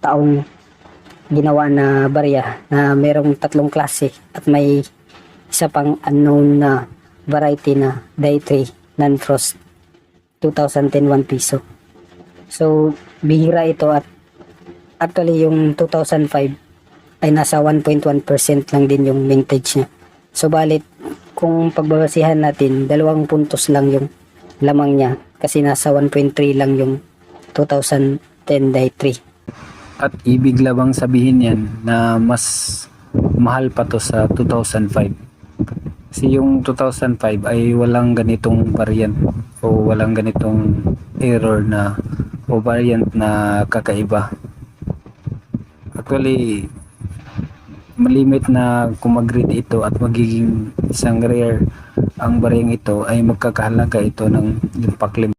taong ginawa na barya na merong 3 klase at may isa pang unknown na variety na Day 3 non-frost 2010 1 piso. So bihira ito at actually yung 2005 ay nasa 1.1% lang din yung vintage niya. So balit kung pagbabasihan natin 2 puntos lang yung lamang niya kasi nasa 1.3 lang yung 2010 Day 3. At ibig labang sabihin yan na mas mahal pa to sa 2005. Kasi yung 2005 ay walang ganitong variant o walang ganitong error na o variant na kakaiba. Actually, malimit na kung mag-grade ito at magiging isang rare ang bariyang ito ay magkakahalaga ito ng 5